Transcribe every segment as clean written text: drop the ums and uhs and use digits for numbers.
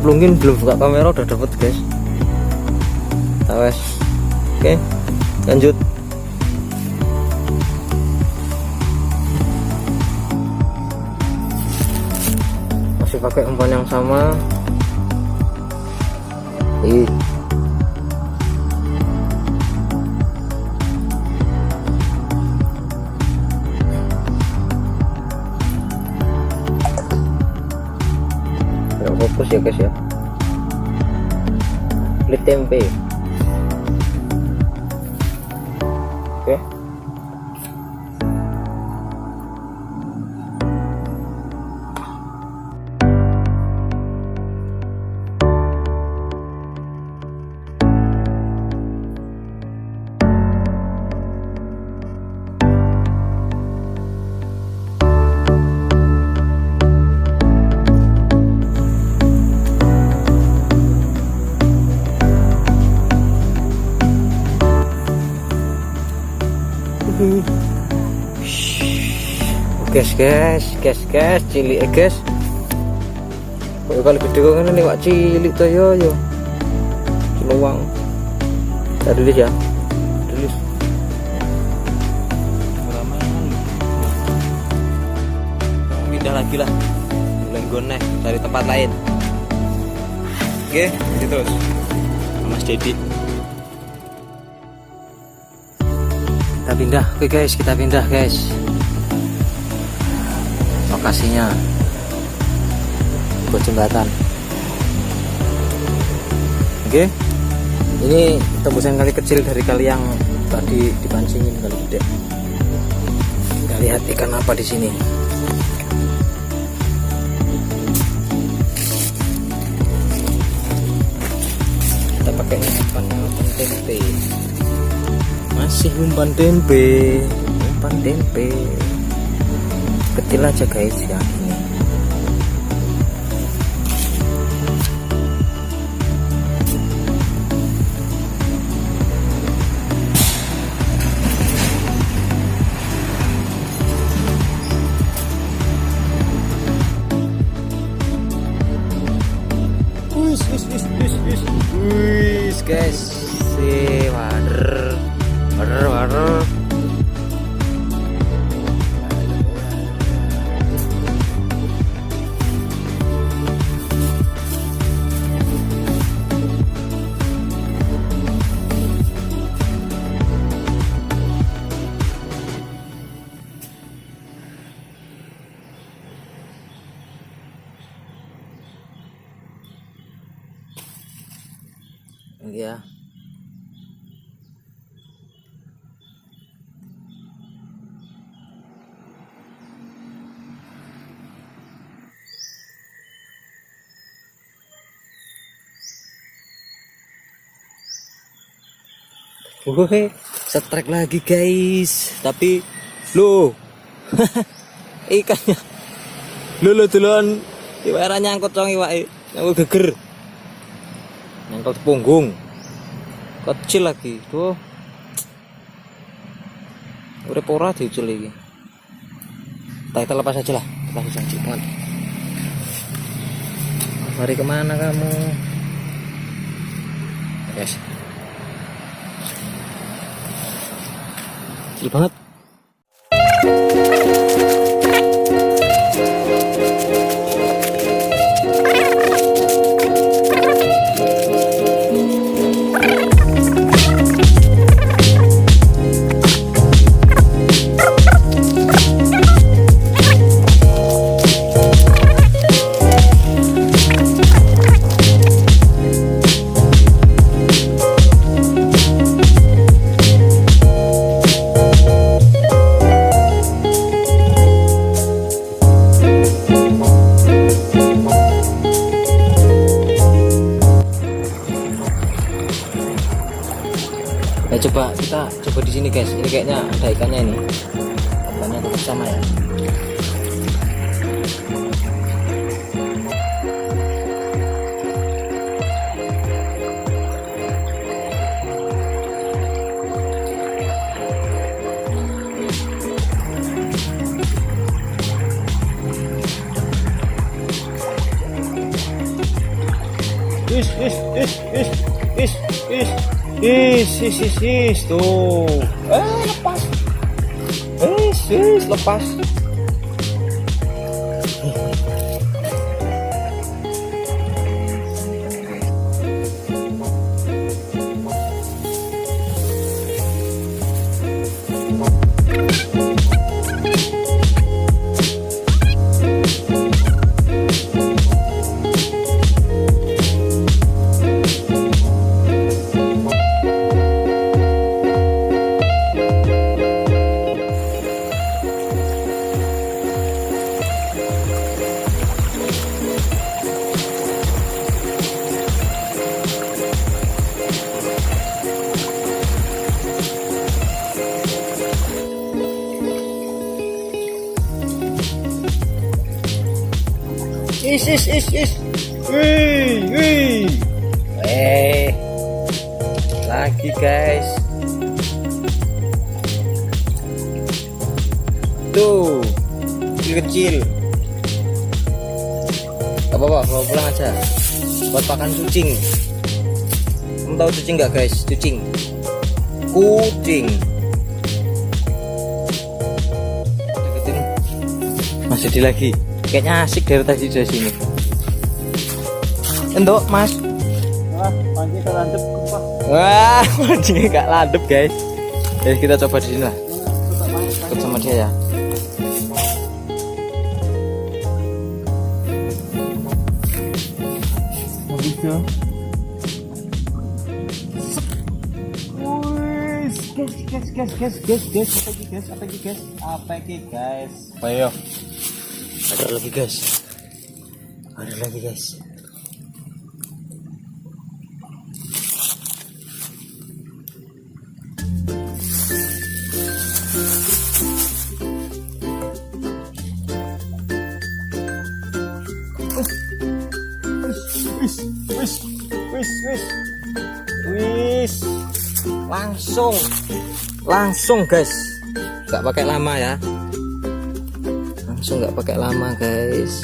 nyemplungin, belum buka kamera udah dapet guys. Awas. Oke, lanjut. Masih pakai umpan yang sama. Fokus ya guys ya. Kulit tempe. Oke. Guys, cilik guys. Kok kali gede kok ngene wak cilik to yo. Celuang. Kita tulis ya. Tulis. Pindah lagi lah. Mulai goneh cari tempat lain. Oke, gitu terus. Mas Dedi. Kita pindah. Oke guys, kita pindah guys. Lokasinya buat jembatan. Oke, ini tembusan kali kecil dari kali yang tadi dipancingin, kali gede. Kita lihat ikan apa di sini. Kita pakai umpan tempe. Masih umpan tempe. Kecil aja guys ya ini. Wis guys, si wader. Ya. Strike lagi guys, tapi lo ikannya lo duluan iwara nyangkut cong iwake aku geger nyangkut punggung kecil lagi tuh udah pora diucul lagi. Kita lepas aja lah, lepas aja teman. Mari kemana kamu guys? Kecil banget. Kita coba di sini guys, ini kayaknya ada ikannya ini. Ikannya tetap sama ya. Tuh. Lepas. Lepas. Is. Wih. Lagi guys. Tuh, kecil. Gak apa-apa, bawa pulang aja. Buat pakan kucing. Kamu tahu kucing nggak guys? Kucing. Masih di lagi. Kayaknya asik dari tadi dari sini. Endok mas. Wah, pancing gak landep. Wah, pancingnya gak landep guys. Jadi kita coba di sini lah. Ikut sama dia ya. Apa ini guys? Ayo. Ada lagi guys. Wis. Langsung guys. Gak pakai lama ya. Nggak pakai lama guys.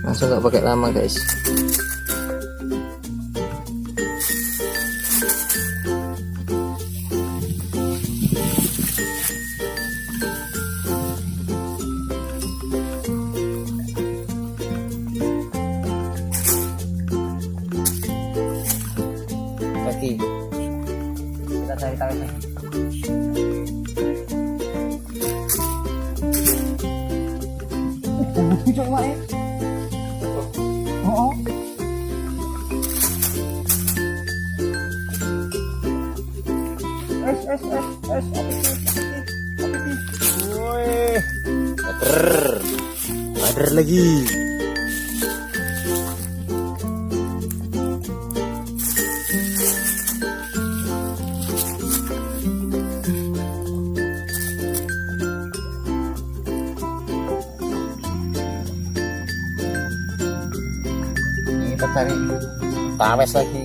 Langsung nggak pakai lama guys. Lagi kita cari tawesnya. Coba ya. Oh. Woi. Ada lagi. Kita cari tawes lagi.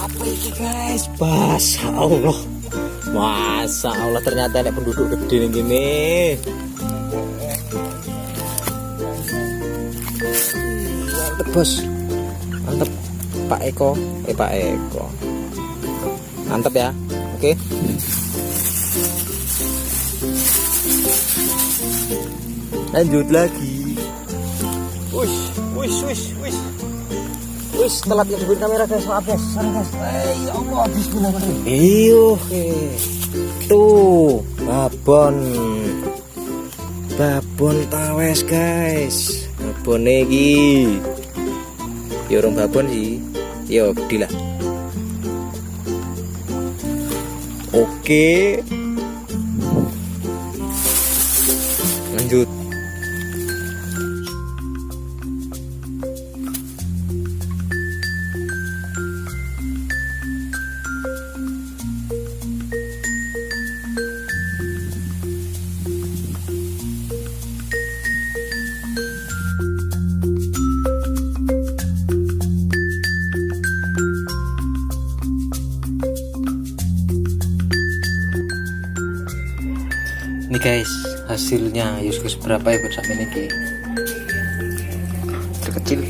Apa ini guys? Masa Allah ternyata ada penduduk gede gini. Mantep bos, mantep Pak Eko, mantep ya, oke. Lanjut lagi. Wis, telat ya diberi kamera guys, maaf guys, sorry guys. Ya Allah, bismillahirrahmanirrahim. Tuh, babon tawes guys, babon iki. Ya orang babon sih, ya gede lah. Oke, lanjut. Ini guys, hasilnya Yuskus berapa ya bersama ini? Kecil.